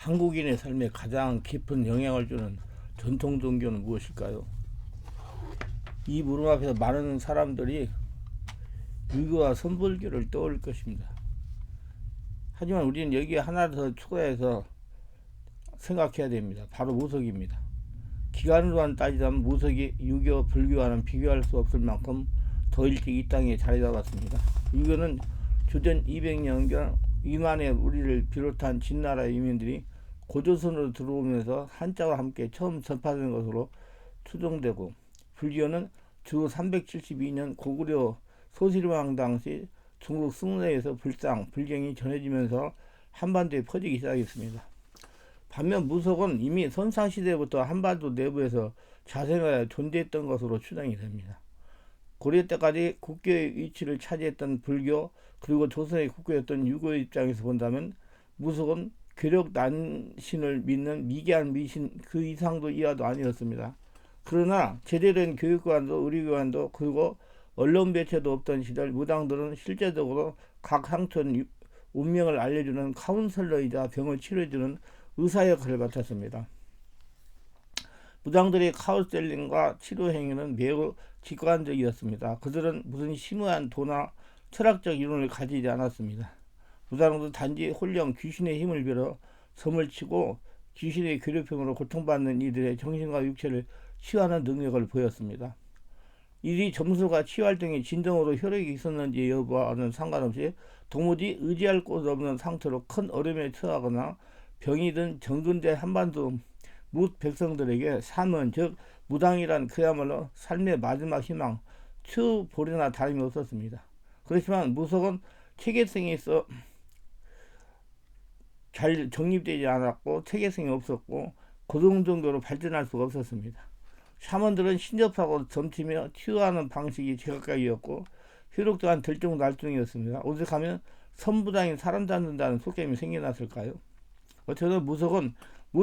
한국인의 삶에 가장 깊은 영향을 주는 전통 종교는 무엇일까요? 이 물음 앞에서 많은 사람들이 유교와 선불교를 떠올릴 것입니다. 하지만 우리는 여기에 하나 더 추가해서 생각해야 됩니다. 바로 무속입니다. 기간으로만 따지자면 무속이 유교, 불교와는 비교할 수 없을 만큼 더 일찍 이 땅에 자리 잡았습니다. 유교는 주전 200년경 이만의 우리를 비롯한 진나라 이민들이 고조선으로 들어오면서 한자와 함께 처음 전파된 것으로 추정되고, 불교는 주 372년 고구려 소실왕 당시 중국 승려에서 불경이 전해지면서 한반도에 퍼지기 시작했습니다. 반면 무속은 이미 선사시대부터 한반도 내부에서 자생하여 존재했던 것으로 추정이 됩니다. 고려 때까지 국교의 위치를 차지했던 불교, 그리고 조선의 국교였던 유교의 입장에서 본다면 무속은 괴력 난신을 믿는 미개한 미신 그 이상도 이하도 아니었습니다. 그러나 제대로 된 교육관도 의료기관도 그리고 언론 매체도 없던 시절, 무당들은 실제적으로 각 상촌 운명을 알려주는 카운슬러이자 병을 치료해주는 의사 역할을 맡았습니다. 무당들의 카운셀링과 치료 행위는 매우 직관적이었습니다. 그들은 무슨 심오한 도나 철학적 이론을 가지지 않았습니다. 무당들은 단지 홀령 귀신의 힘을 빌어 점을 치고 귀신의 괴롭힘으로 고통받는 이들의 정신과 육체를 치유하는 능력을 보였습니다. 이들이 점술과 치유활동이 진정으로 효력이 있었는지 여부와는 상관없이 도무지 의지할 곳 없는 상태로 큰 어려움에 처하거나 병이 든 정근대 한반도 무 백성들에게 삶은, 즉 무당이란 그야말로 삶의 마지막 희망, 추보리나 다름이 없었습니다. 그렇지만 무속은 체계성이 있어 잘 정립되지 않았고, 체계성이 없었고, 고등종교로 발전할 수가 없었습니다. 샤먼들은 신접하고 점치며 치유하는 방식이 제각각이었고, 효력 또한 들쭉날쭉이었습니다. 오죽하면 선무당이 사람 잡는다는 속셈이 생겨났을까요? 어쨌든 무속은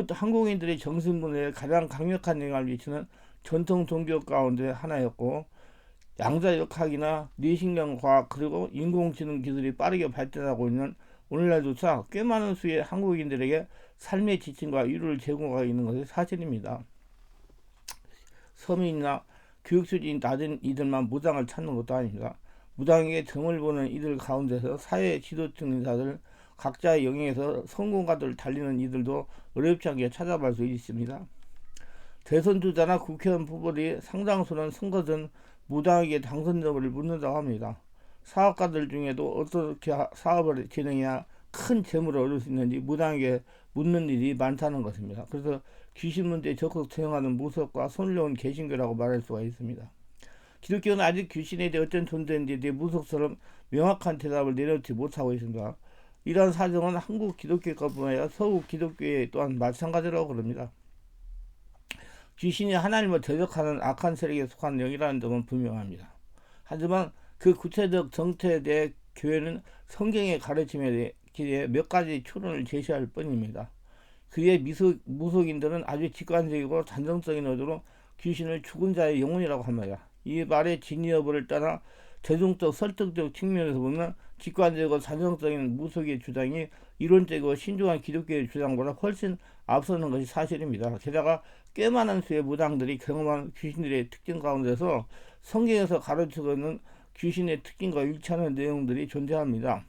한국인들의 정신분열에 가장 강력한 영향을 미치는 전통 종교 가운데 하나였고, 양자역학이나 뇌신경과학 그리고 인공지능 기술이 빠르게 발전하고 있는 오늘날조차 꽤 많은 수의 한국인들에게 삶의 지침과 위로를 제공하고 있는 것이 사실입니다. 서민이나 교육 수준이 낮은 이들만 무당을 찾는 것도 아닙니다. 무당에게 점을 보는 이들 가운데서 사회 지도층 인사들, 각자의 영역에서 성공가들 달리는 이들도 어렵지 않게 찾아볼 수 있습니다. 대선 주자나 국회의원 후보들이 상당수는 선거 전 무당에게 당선 여부를 묻는다고 합니다. 사업가들 중에도 어떻게 사업을 진행해야 큰 재물을 얻을 수 있는지 무당에게 묻는 일이 많다는 것입니다. 그래서 귀신 문제에 적극 대응하는 무속과 손을 개신교라고 말할 수가 있습니다. 기독교는 아직 귀신에 대해 어떤 존재인지에 대해 무속처럼 명확한 대답을 내놓지 못하고 있습니다. 이러한 사정은 한국 기독교뿐만 아니라 서구 기독교에 또한 마찬가지라고 그럽니다. 귀신이 하나님을 대적하는 악한 세력에 속한 영이라는 점은 분명합니다. 하지만 그 구체적 정체에 대해 교회는 성경의 가르침에 대해 몇 가지 추론을 제시할 뿐입니다. 그의 무속인들은 아주 직관적이고 단정적인 의도로 귀신을 죽은 자의 영혼이라고 합니다. 이 말의 진위 여부를 떠나 대중적 설득적 측면에서 보면 직관적이고 단정적인 무속의 주장이 이론적이고 신중한 기독교의 주장보다 훨씬 앞서는 것이 사실입니다. 게다가 꽤 많은 수의 무당들이 경험한 귀신들의 특징 가운데서 성경에서 가르치고 있는 귀신의 특징과 일치하는 내용들이 존재합니다.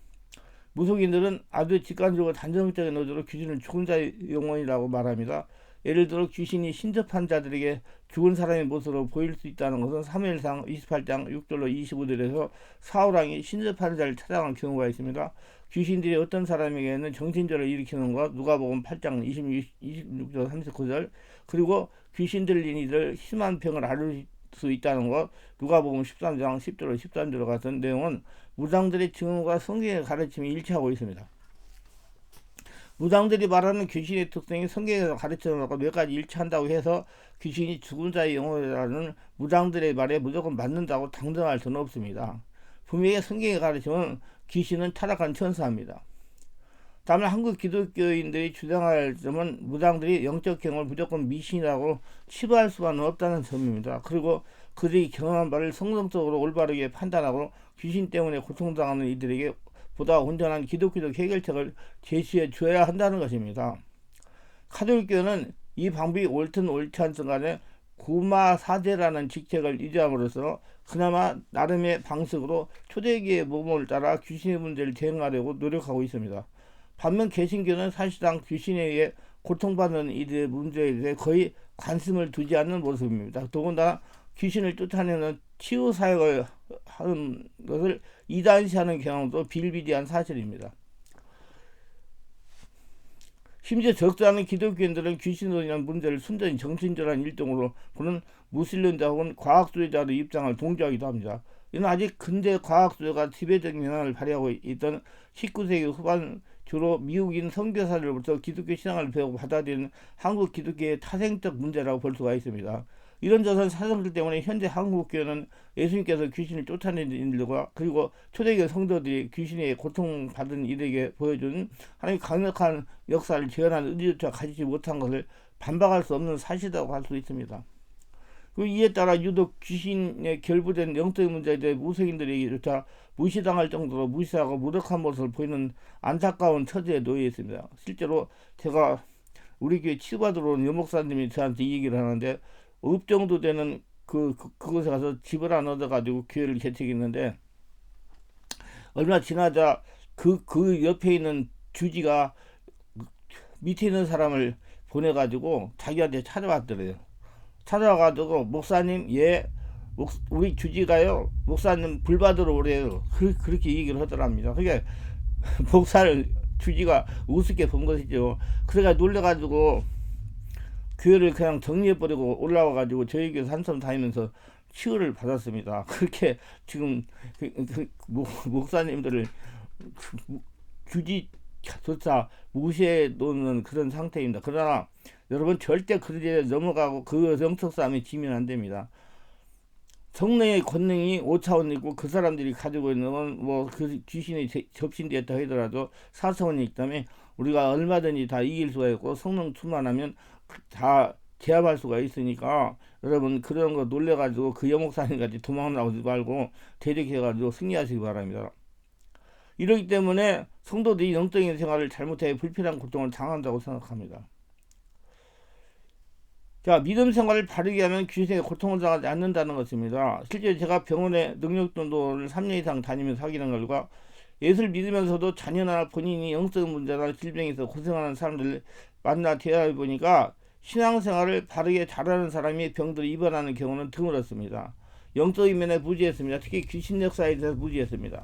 무속인들은 아주 직관적으로 단정적인 의도로 귀신을 죽은 자의 영혼이라고 말합니다. 예를 들어 귀신이 신접한 자들에게 죽은 사람의 모습으로 보일 수 있다는 것은 사무엘상 28장 6절로 25절에서 사울왕이 신접한 자를 찾아간 경우가 있습니다. 귀신들이 어떤 사람에게는 정신절을 일으키는 것, 누가복음 8장 26절 39절, 그리고 귀신 들린 이들 심한 병을 앓을 수 있다는 것, 누가복음 13장 10절로 13절 같은 내용은 무당들의 증언과 성경의 가르침이 일치하고 있습니다. 무당들이 말하는 귀신의 특성이 성경에서 가르치는 것과 몇 가지 일치한다고 해서 귀신이 죽은 자의 영혼이라는 무당들의 말에 무조건 맞는다고 당정할 수는 없습니다. 분명히 성경의 가르침은 귀신은 타락한 천사입니다. 다만 한국 기독교인들이 주장할 점은 무당들이 영적 경험을 무조건 미신이라고 치부할 수만은 없다는 점입니다. 그리고 그들이 경험한 바를 성경적으로 올바르게 판단하고 귀신 때문에 고통당하는 이들에게 보다 온전한 기독교적 해결책을 제시해 주어야 한다는 것입니다. 카톨릭교는 이 방법이 옳든 옳지 않든 간에 구마사제라는 직책을 유지함으로써 그나마 나름의 방식으로 초대교회의 모범을 따라 귀신의 문제를 대응하려고 노력하고 있습니다. 반면 개신교는 사실상 귀신에 의해 고통받는 이들의 문제에 대해 거의 관심을 두지 않는 모습입니다. 더군다나 귀신을 쫓아내는 치유 사역을 하는 것을 이단시하는 경우도 비일비재한 사실입니다. 심지어 적지 않은 기독교인들은 귀신으로 인한 문제를 순전히 정신질환 일종으로 보는 무신론자 혹은 과학주의자의 입장을 동조하기도 합니다. 이는 아직 근대 과학주의가 지배적인 영향을 발휘하고 있던 19세기 후반 주로 미국인 선교사들로부터 기독교 신앙을 배우고 받아들이는 한국 기독교의 타생적 문제라고 볼 수가 있습니다. 이런 저선 사정들 때문에 현재 한국교회는 예수님께서 귀신을 쫓아내는 일들과 그리고 초대교회 성도들이 귀신에 고통받은 이들에게 보여준 하나님의 강력한 역사를 재현하는 의지조차 가지지 못한 것을 반박할 수 없는 사실이라고 할 수 있습니다. 이에 따라 유독 귀신에 결부된 영적인 문제에 대해 무속인들에게조차 무시당할 정도로 무시하고 무력한 모습을 보이는 안타까운 처지에 놓여 있습니다. 실제로 제가 우리 교회 치유받으러 온 여목사님이 저한테 이 얘기를 하는데 읍 정도 되는 그곳에 가서 집을 안 얻어가지고 교회를 개척했는데 얼마 지나자 그 옆에 있는 주지가 밑에 있는 사람을 보내가지고 자기한테 찾아왔더래요. 찾아와가지고 목사님 우리 주지가요 목사님 불 받으러 오래요. 그렇게 얘기를 하더랍니다. 그게 목사를 주지가 우습게 본 것이죠. 그래가 놀래가지고 교회를 그냥 정리해버리고 올라와가지고 저희 교회 산섬 다니면서 치유를 받았습니다. 그렇게 지금 목사님들을 주지조차 무시해 놓는 그런 상태입니다. 그러나 여러분 절대 그들에 넘어가고 그 영적 싸움에 지면 안 됩니다. 성령의 권능이 5차원이고 그 사람들이 가지고 있는 건 그 귀신이 접신되었다 하더라도 4차원이기 때문에 우리가 얼마든지 다 이길 수가 있고 성령 충만하면 다 제압할 수가 있으니까 여러분 그런 거 놀래가지고 그 여목사님까지 도망나오지 말고 대적해가지고 승리하시기 바랍니다. 이러기 때문에 성도들이 영적인 생활을 잘못해 불필요한 고통을 당한다고 생각합니다. 자, 믿음 생활을 바르게 하면 귀신의 고통을 당하지 않는다는 것입니다. 실제 제가 병원에 능력전도를 3년 이상 다니면서 확인한 결과 예수를 믿으면서도 자녀나 본인이 영적 문제나 질병에서 고생하는 사람들을 만나 대화해 보니까 신앙생활을 바르게 잘하는 사람이 병들을 입원하는 경우는 드물었습니다. 영적인 면에 무지했습니다. 특히 귀신 역사에 대해서 무지했습니다.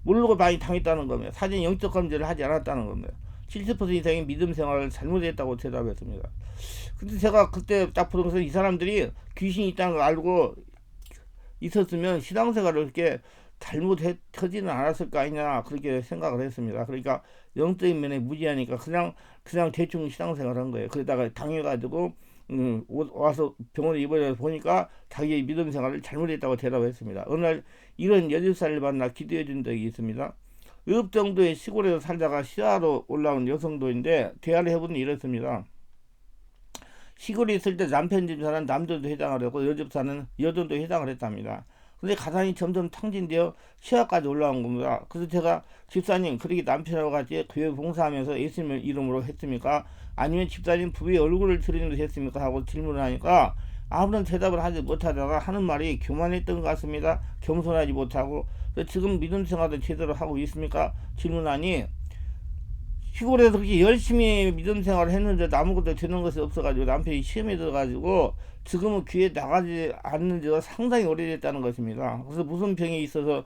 모르고 많이 당했다는 겁니다. 사전 영적 검진을 하지 않았다는 겁니다. 70% 이상이 믿음 생활을 잘못했다고 대답했습니다. 근데 제가 그때 딱 보는 것은 이 사람들이 귀신이 있다는 걸 알고 있었으면 신앙생활을 그렇게 잘못하지는 않았을 거 아니냐 그렇게 생각을 했습니다. 그러니까 영적인 면에 무지하니까 그냥 대충 신앙생활을 한 거예요. 그러다가 당해가지고 와서 병원에 입원해서 보니까 자기의 믿음 생활을 잘못했다고 대답했습니다. 어느 날 이런 18살을 만나 기도해 준 적이 있습니다. 읍 정도의 시골에서 살다가 시야로 올라온 여성도인데 대화를 해보니 이렇습니다. 시골에 있을 때 남편 집사는 남자도 해당을 했고 여집사는 여전도 해당을 했답니다. 근데 가산이 점점 탕진되어 시야까지 올라온 겁니다. 그래서 제가 집사님 그렇게 남편하고 같이 교회 봉사하면서 예수님 이름으로 했습니까? 아니면 집사님 부부의 얼굴을 드리면서 했습니까? 하고 질문을 하니까 아무런 대답을 하지 못하다가 하는 말이 교만했던 것 같습니다. 겸손하지 못하고 지금 믿음 생활을 제대로 하고 있습니까? 질문하니 시골에서 그렇게 열심히 믿음 생활을 했는데도 아무것도 되는 것이 없어가지고 남편이 시험에 들어가지고 지금은 교회에 나가지 않는 지가 상당히 오래됐다는 것입니다. 그래서 무슨 병이 있어서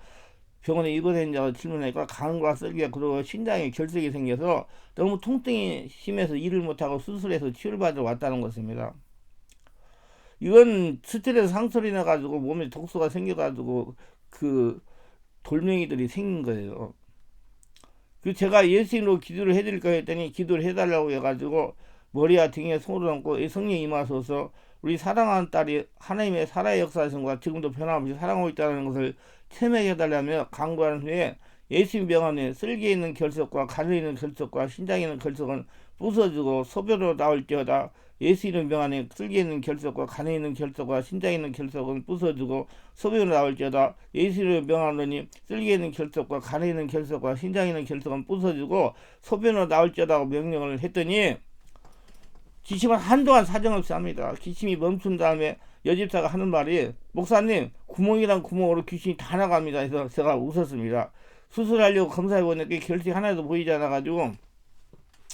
병원에 입원했냐고 질문하니까 간과 썰기가 그러고 신장에 결석이 생겨서 너무 통증이 심해서 일을 못하고 수술해서 치료를 받으러 왔다는 것입니다. 이건 스트레스 상처로 인해 가지고 몸에 독소가 생겨가지고 그 돌멩이들이 생긴 거예요. 그 제가 예수님으로 기도를 해드릴까 했더니 기도를 해달라고 해가지고 머리와 등에 손을 얹고 성령이 임하소서 우리 사랑하는 딸이 하나님의 살아의 역사성과 지금도 변함없이 사랑하고 있다는 것을 체험해달라며 간구한 후에 예수님 병원에 쓸개에 있는 결석과 간에 있는 결석과 신장에 있는 결석은 부서지고 소변으로 나올지어다. 예수 이름 병안에 쓸개 있는 결석과 간에 있는 결석과 신장에 있는 결석은 부서지고 소변으로 나올지어다. 예수 이름 병안으니 쓸개 있는 결석과 간에 있는 결석과 신장에 있는 결석은 부서지고 소변으로 나올지어다고 명령을 했더니 기침은 한동안 사정없이 합니다. 기침이 멈춘 다음에 여집사가 하는 말이 목사님 구멍이랑 구멍으로 귀신이 다 나갑니다 해서 제가 웃었습니다. 수술하려고 검사해보니까 결핍 하나도 보이지 않아가지고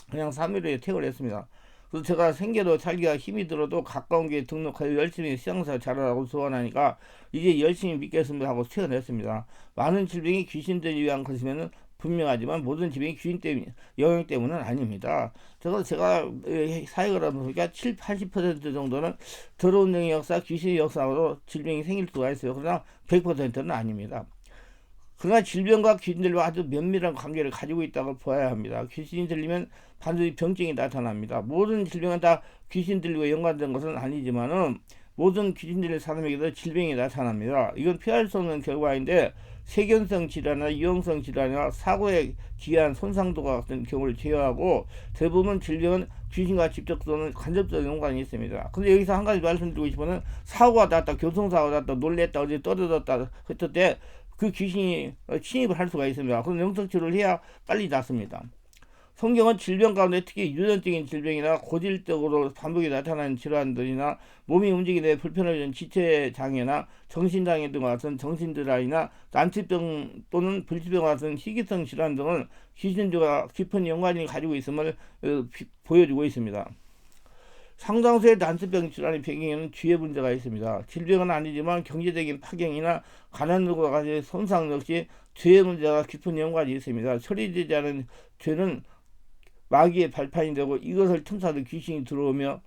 그냥 3일에 퇴원을 했습니다. 그래서 제가 생계도 살기가 힘이 들어도 가까운 게 등록하여 열심히 시장사 잘하라고 소원하니까 이제 열심히 믿겠습니다 하고 퇴원했습니다. 많은 질병이 귀신들을 위한 것이면 분명하지만 모든 질병이 귀신 때문에 영향 때문은 아닙니다. 제가 사역을 하다 보니까 7, 80% 정도는 더러운 영의 역사, 귀신의 역사로 질병이 생길 수가 있어요. 그러나 100%는 아닙니다. 그러나 질병과 귀신들과 아주 면밀한 관계를 가지고 있다고 보아야 합니다. 귀신이 들리면 반드시 병증이 나타납니다. 모든 질병은 다 귀신들과 연관된 것은 아니지만은 모든 귀신들의 사람에게도 질병이 나타납니다. 이건 피할 수 없는 결과인데 세균성 질환이나 유형성 질환이나 사고에 기여한 손상도가 같은 경우를 제외하고 대부분 질병은 귀신과 직접 또는 간접적 연관이 있습니다. 근데 여기서 한 가지 말씀드리고 싶은 사고가 났다, 교통사고가 났다, 놀랬다, 어디 떨어졌다 했을 때 그 귀신이 침입을 할 수가 있습니다. 그럼 영성치료를 해야 빨리 낫습니다. 성경은 질병 가운데 특히 유전적인 질병이나 고질적으로 반복이 나타나는 질환들이나 몸이 움직이는 불편해지는 지체장애나 정신장애 등과 같은 정신질환이나 난치병 또는 불치병과 같은 희귀성 질환 등은 귀신들과 깊은 연관이 가지고 있음을 보여주고 있습니다. 상당수의 난치병 질환의 배경에는 죄의 문제가 있습니다. 질병은 아니지만 경제적인 파경이나 가난과 같은 손상 역시 죄의 문제가 깊은 연관이 있습니다. 처리되지 않은 죄는 마귀의 발판이 되고 이것을 틈타도 귀신이 들어오며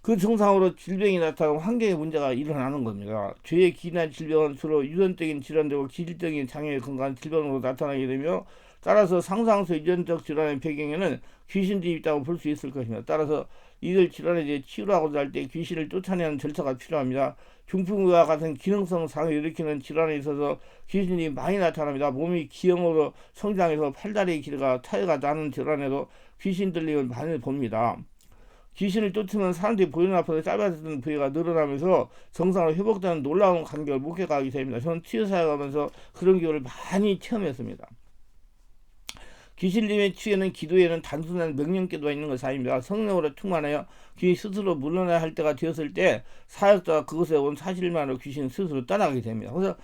그 증상으로 질병이 나타나고 환경의 문제가 일어나는 겁니다. 죄의 기인한 질병은 주로 유전적인 질환되고 기질적인 장애에 근거한 질병으로 나타나게 되며 따라서 상상수 유전적 질환의 배경에는 귀신들이 있다고 볼 수 있을 것입니다. 따라서 이들 질환에 대해 치료하고자 할 때 귀신을 쫓아내는 절차가 필요합니다. 중풍과 같은 기능성 상을 일으키는 질환에 있어서 귀신이 많이 나타납니다. 몸이 기형으로 성장해서 팔다리 길이가 차이가 나는 질환에도 귀신 들림을 많이 봅니다. 귀신을 쫓으면 사람들이 보이는 앞에서 짧아지는 부위가 늘어나면서 정상으로 회복되는 놀라운 간격을 목격하게 됩니다. 저는 치유사역하면서 그런 경우를 많이 체험했습니다. 귀신님의 치유에는 기도에는 단순한 명령기도가 있는 것이 아닙니다. 성령으로 충만하여 귀신 스스로 물러나야 할 때가 되었을 때 사역자가 그것에 온 사실만으로 귀신 스스로 떠나게 됩니다. 그래서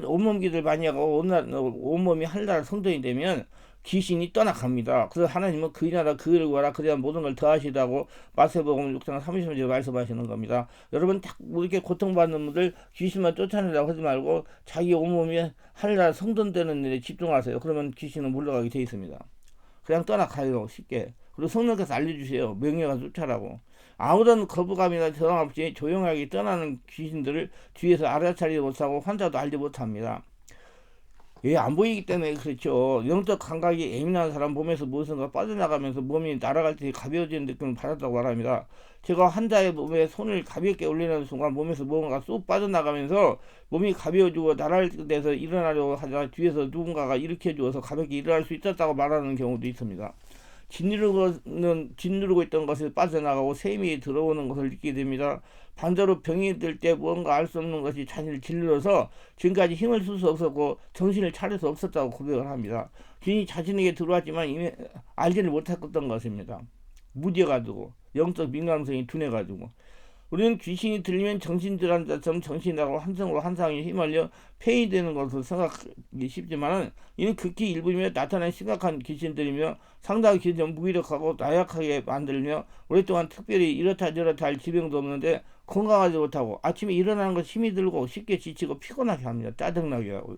온몸 기도를 많이 하고 온몸이 하늘나라 성전이 되면 귀신이 떠나갑니다. 그래서 하나님은 그의 나라 그를 구하라 그래야 모든 걸 더하시다고 마태복음 6장 30절에 말씀하시는 겁니다. 여러분 딱 이렇게 고통받는 분들 귀신만 쫓아내라고 하지 말고 자기 온몸이 하늘나라 성전 되는 일에 집중하세요. 그러면 귀신은 물러가게 돼 있습니다. 그냥 떠나가요 쉽게. 그리고 성령께서 알려주세요. 명예가 쫓아라고. 아무런 거부감이나 저항 없이 조용하게 떠나는 귀신들을 뒤에서 알아차리지 못하고 환자도 알지 못합니다. 안 보이기 때문에 그렇죠. 영적 감각이 예민한 사람 몸에서 무엇인가 빠져나가면서 몸이 날아갈 때 가벼워지는 느낌을 받았다고 말합니다. 제가 환자의 몸에 손을 가볍게 올리는 순간 몸에서 무언가 쏙 빠져나가면서 몸이 가벼워지고 날아갈 때서 일어나려고 하자 뒤에서 누군가가 일으켜 주어서 가볍게 일어날 수 있었다고 말하는 경우도 있습니다. 짓누르고 있던 것이 빠져나가고 샘이 들어오는 것을 느끼게 됩니다. 반대로 병이 들 때 무언가 알 수 없는 것이 자신을 짓눌러서 지금까지 힘을 쓸 수 없었고 정신을 차릴 수 없었다고 고백을 합니다. 귀신이 자신에게 들어왔지만 이미 알지를 못했던 것입니다. 무뎌가지고 영적 민감성이 둔해가지고 우리는 귀신이 들리면 정신질환자처럼 정신이 나고 한성으로 한상에 휘말려 폐위되는 것으로 생각하기 쉽지만 이는 극히 일부이며 나타나는 심각한 귀신들이며 상당히 귀신은 무기력하고 나약하게 만들며 오랫동안 특별히 이렇다 저렇다 할 지병도 없는데 건강하지 못하고 아침에 일어나는 것 힘이 들고 쉽게 지치고 피곤하게 합니다. 짜증나게 하고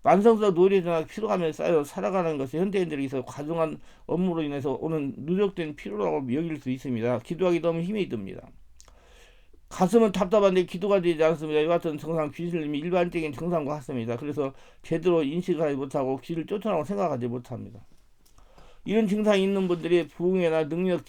만성적 노이로제나 피로감에 쌓여 살아가는 것이 현대인들에게서 과중한 업무로 인해서 오는 누적된 피로라고 여길 수 있습니다. 기도하기 너무 힘이 듭니다. 가슴은 답답한데 기도가 되지 않습니다. 이 같은 증상 귀신님이 일반적인 증상과 같습니다. 그래서 제대로 인식하지 못하고 귀신을 쫓아나고 생각하지 못합니다. 이런 증상이 있는 분들이 부흥회나 능력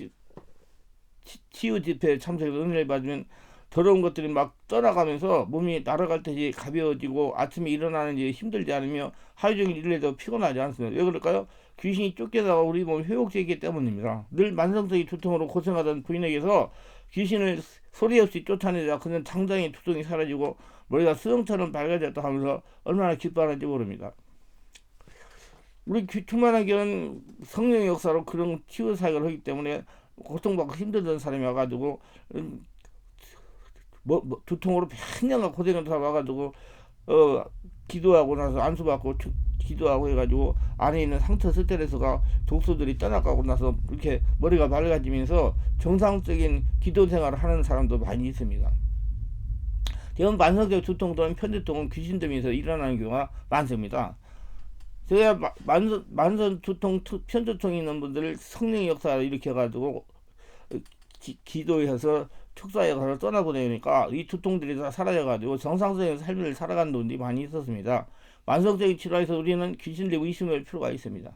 치유 집회에 참석해서 은혜를 받으면 더러운 것들이 막 떠나가면서 몸이 날아갈 때 가벼워지고 아침에 일어나는 게 힘들지 않으며 하루 종일 일해도 피곤하지 않습니다. 왜 그럴까요? 귀신이 쫓겨나가 우리 몸이 회복되기 때문입니다. 늘 만성적인 두통으로 고생하던 부인에게서 귀신을 소리 없이 쫓아내자 그는 당장의 두통이 사라지고 머리가 수영처럼 밝아졌다 하면서 얼마나 기뻐하는지 모릅니다. 우리 충만한 교회는 성령의 역사로 그런 치유 사역을 하기 때문에 고통받고 힘들던 사람이 와가지고 두통으로 백년간 고생을 다 와가지고 어 기도하고 나서 안수받고 기도하고 해가지고 안에 있는 상처 스트레스가 독소들이 떠나가고 나서 이렇게 머리가 맑아지면서 정상적인 기도 생활을 하는 사람도 많이 있습니다. 대부분 만성적 두통 또는 편두통은 귀신 들면서 일어나는 경우가 많습니다. 제가 만성 두통, 편두통 있는 분들을 성령의 역사를 일으켜가지고 기도해서 축사에 가서 떠나보내니까 이 두통들이 다 사라져가지고 정상적인 삶을 살아가는 분들이 많이 있었습니다. 만성적인 질환에서 우리는 귀신을 의심할 필요가 있습니다.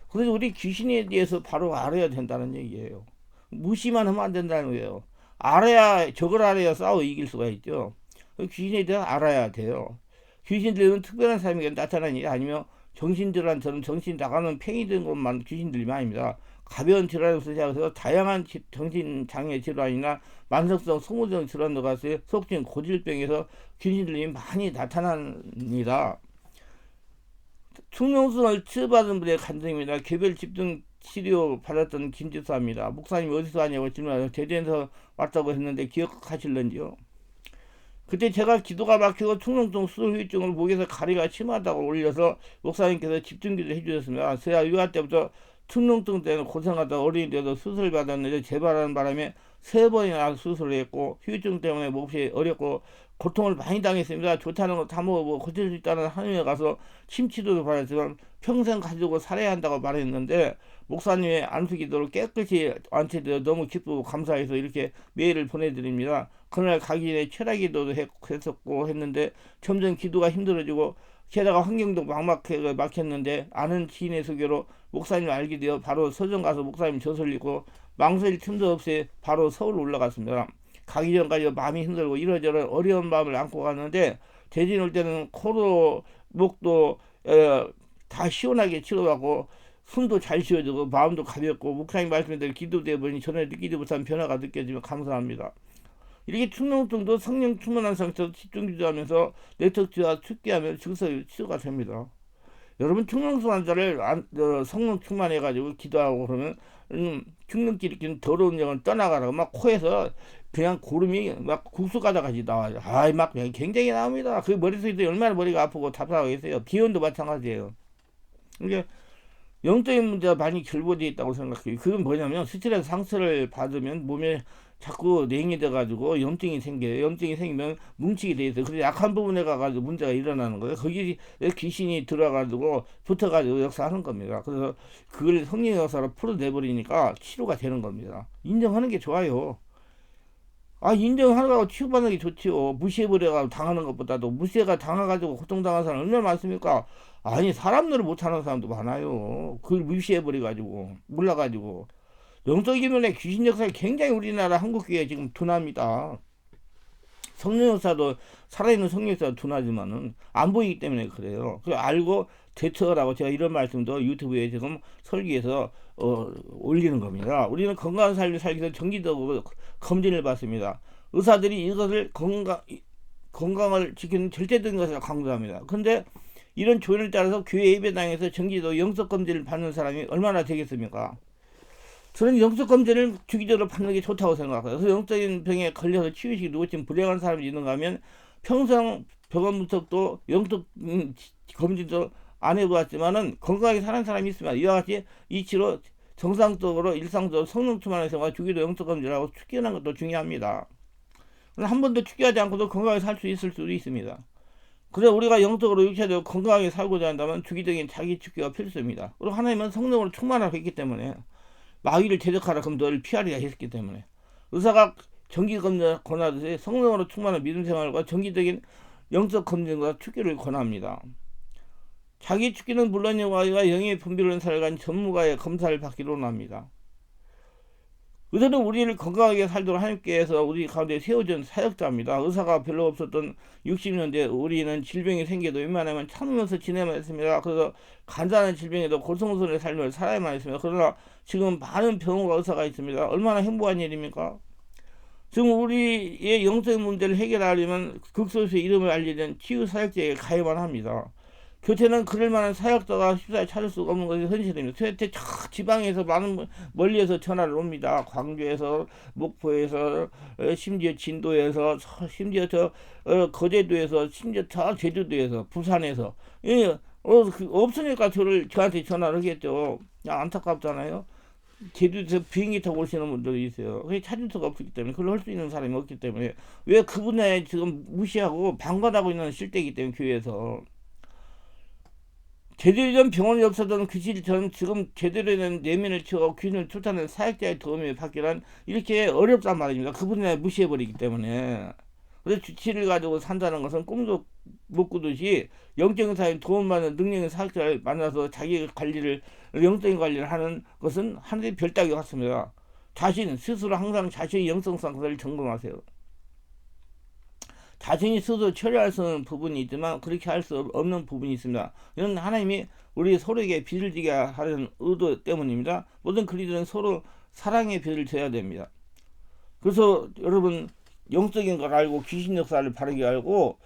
그래서 우리 귀신에 대해서 바로 알아야 된다는 얘기예요. 무시만 하면 안 된다는 거예요. 알아야, 적을 알아야 싸워 이길 수가 있죠. 귀신에 대해서 알아야 돼요. 귀신들은 특별한 사람에게 나타나는 일이 아니며 정신질환처럼 정신 나가는 팽이 된 것만 귀신들이 아닙니다. 가벼운 질환에서 시작해서 다양한 정신장애 질환이나 만성성 소모적 질환도 가서 속진 고질병에서 귀신들이 많이 나타납니다. 충농성을 치료받은 분의 간증입니다. 개별 집중 치료 받았던 김지수입니다. 목사님이 어디서 왔냐고 질문하서 대전에서 왔다고 했는데 기억하실런지요? 그때 제가 기도가 막히고 충농성 수술 후유증을 목에서 가리가 심하다고 올려서 목사님께서 집중기도 해주셨습니다. 제가 유아 때부터 충농증 때문에 고생하다 어린이 때도 수술을 받았는데 재발하는 바람에 3번이나 수술을 했고 후유증 때문에 몹시 어렵고 고통을 많이 당했습니다. 좋다는 거 다 먹어보고 고칠 수 있다는 한의원에 가서 침치료도 받았지만 평생 가지고 살아야 한다고 말했는데 목사님의 안수기도를 깨끗이 완치되어 너무 기쁘고 감사해서 이렇게 메일을 보내드립니다. 그날 가기 전에 철학기도도 했었고 했는데 점점 기도가 힘들어지고 게다가 환경도 막혔는데 아는 지인의 소개로 목사님을 알게 되어 바로 서점 가서 목사님 저술 읽고 망설일 틈도 없이 바로 서울 올라갔습니다. 가기 전까지 마음이 힘들고 이러저러 어려운 마음을 안고 갔는데 대진 올 때는 코로 목도 다 시원하게 치료하고 숨도 잘 쉬어지고 마음도 가볍고 목사님 말씀대로 기도되어 보니 전에 느끼지 못한 변화가 느껴지며 감사합니다. 이렇게 충농증도 성령 충만한 상태에서 집중기도하면서 네트워크와 축기하면 즉석 치료가 됩니다. 여러분 충농증 환자를 성령 충만해가지고 기도하고 그러면 충농기 일으키는 더러운 영을 떠나가라고 막 코에서 그냥 고름이 막 국수 가다같이 나와요. 막 굉장히 나옵니다. 그 머릿속에 얼마나 머리가 아프고 답답하겠어요. 기운도 마찬가지예요. 이게 영적인 문제가 많이 결부되어 있다고 생각해요. 그건 뭐냐면 스트레스 상처를 받으면 몸에 자꾸 냉이 돼가지고 염증이 생겨요. 염증이 생기면 뭉치게 돼 있어요. 그래서 약한 부분에 가가지고 문제가 일어나는 거예요. 거기 귀신이 들어가지고 붙어가지고 역사하는 겁니다. 그래서 그걸 성령의 역사로 풀어내버리니까 치료가 되는 겁니다. 인정하는 게 좋아요. 인정하라고 치유받는 게 좋지요. 무시해버려가지고 당하는 것보다도 무시가 당해가지고 고통당한 사람 얼마나 많습니까? 아니 사람들을 못하는 사람도 많아요. 그걸 무시해버려가지고 몰라가지고 영적인 면에 귀신 역사가 굉장히 우리나라 한국교회에 지금 둔합니다. 성령 역사도 살아있는 성령 역사도 둔하지만은 안 보이기 때문에 그래요. 그걸 알고 대처하라고 제가 이런 말씀도 유튜브에 지금 설계해서 올리는 겁니다. 우리는 건강한 삶을 살기 위해서 정기적으로 검진을 받습니다. 의사들이 이것을 건강을 지키는 절대적인 것을 강조합니다. 그런데 이런 조언을 따라서 교회 예배당에서 정기적으로 영적검진을 받는 사람이 얼마나 되겠습니까? 저는 영적검진을 주기적으로 받는 게 좋다고 생각해요. 그래서 영적인 병에 걸려서 치유식이 누구쯤 불행한 사람이 있는가 하면 평생 병원 분석도 영적 검진도 안 해보았지만은 건강하게 사는 사람이 있습니다. 이와 같이 이치로 정상적으로 일상적으로 성령 충만한 생활 주기도 영적검진하고 축기하는 것도 중요합니다. 한 번도 축기하지 않고도 건강하게 살 수 있을 수도 있습니다. 그래서 우리가 영적으로 육체적으로 건강하게 살고자 한다면 주기적인 자기 축기가 필수입니다. 그리고 하나님은 성령으로 충만하고 있기 때문에 마귀를 대적하라 그럼 너를 피하리라 했기 때문에 의사가 정기검진을 권하듯이 성령으로 충만한 믿음 생활과 정기적인 영적 검진과 축기를 권합니다. 자기 축기는 물론이고 영의 분별하는 살간 전문가의 검사를 받기로 합니다. 의사는 우리를 건강하게 살도록 하나님께서 우리 가운데 세워준 사역자입니다. 의사가 별로 없었던 60년대 우리는 질병이 생겨도 웬만하면 참으면서 지내만 했습니다. 그래서 간단한 질병에도 고통스러운 삶을 살아야만 했습니다. 그러나 지금 많은 병원과 의사가 있습니다. 얼마나 행복한 일입니까? 지금 우리의 영적인 문제를 해결하려면 극소수의 이름을 알리는 치유 사역자에게 가야만 합니다. 교태는 그럴 만한 사역자가 쉽사리 찾을 수가 없는 것이 현실입니다. 교태 저 지방에서 많은 멀리에서 전화를 옵니다. 광주에서, 목포에서, 심지어 진도에서, 심지어 거제도에서, 심지어 저 제주도에서, 부산에서. 예, 없으니까 저한테 전화를 하겠죠. 야, 안타깝잖아요. 제주도에서 비행기 타고 오시는 분들이 있어요. 그게 찾을 수가 없기 때문에, 그걸 할 수 있는 사람이 없기 때문에, 왜 그분의 지금 무시하고 방관하고 있는 실대이기 때문에, 교회에서. 제대로 된 병원이 없어서는 저는 지금 제대로 된 내면을 치고 귀신을 쫓아내는 사역자의 도움을 받기란 이렇게 어렵단 말입니다. 그분을 무시해버리기 때문에. 그래서 주치를 가지고 산다는 것은 꿈도 못 꾸듯이 영적인 사회 도움받는 능력의 사역자를 만나서 자기 관리를, 영적인 관리를 하는 것은 하늘의 별따기 같습니다. 자신 스스로 항상 자신의 영성 상태를 점검하세요. 자신이 스스로 처리할 수 있는 부분이 있지만 그렇게 할 수 없는 부분이 있습니다. 이는 하나님이 우리 서로에게 빚을 지게 하는 의도 때문입니다. 모든 그리스도는 서로 사랑의 빚을 져야 됩니다. 그래서 여러분, 영적인 걸 알고 귀신 역사를 바르게 알고,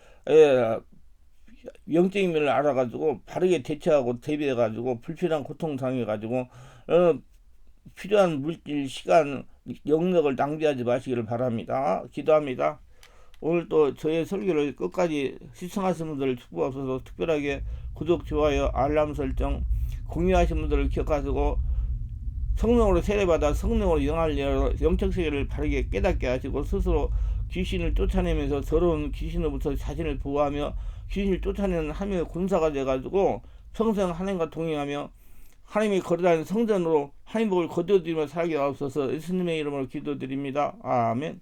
영적인 면을 알아가지고 바르게 대처하고 대비해가지고 불필요한 고통 당해가지고 필요한 물질, 시간, 영역을 낭비하지 마시기를 바랍니다. 기도합니다. 오늘 또 저의 설교를 끝까지 시청하신 분들을 축복하셔서 특별하게 구독, 좋아요, 알람 설정, 공유하신 분들을 기억하시고 성령으로 세례받아 성령으로 영할 영적 세계를 바르게 깨닫게 하시고 스스로 귀신을 쫓아내면서 더러운 귀신으로부터 자신을 보호하며 귀신을 쫓아내는 하나님의 군사가 돼가지고 평생 하나님과 동행하며 하나님이 거듭나는 성전으로 하나님 복을 거두어드리며 살게 하옵소서. 예수님의 이름으로 기도드립니다. 아멘.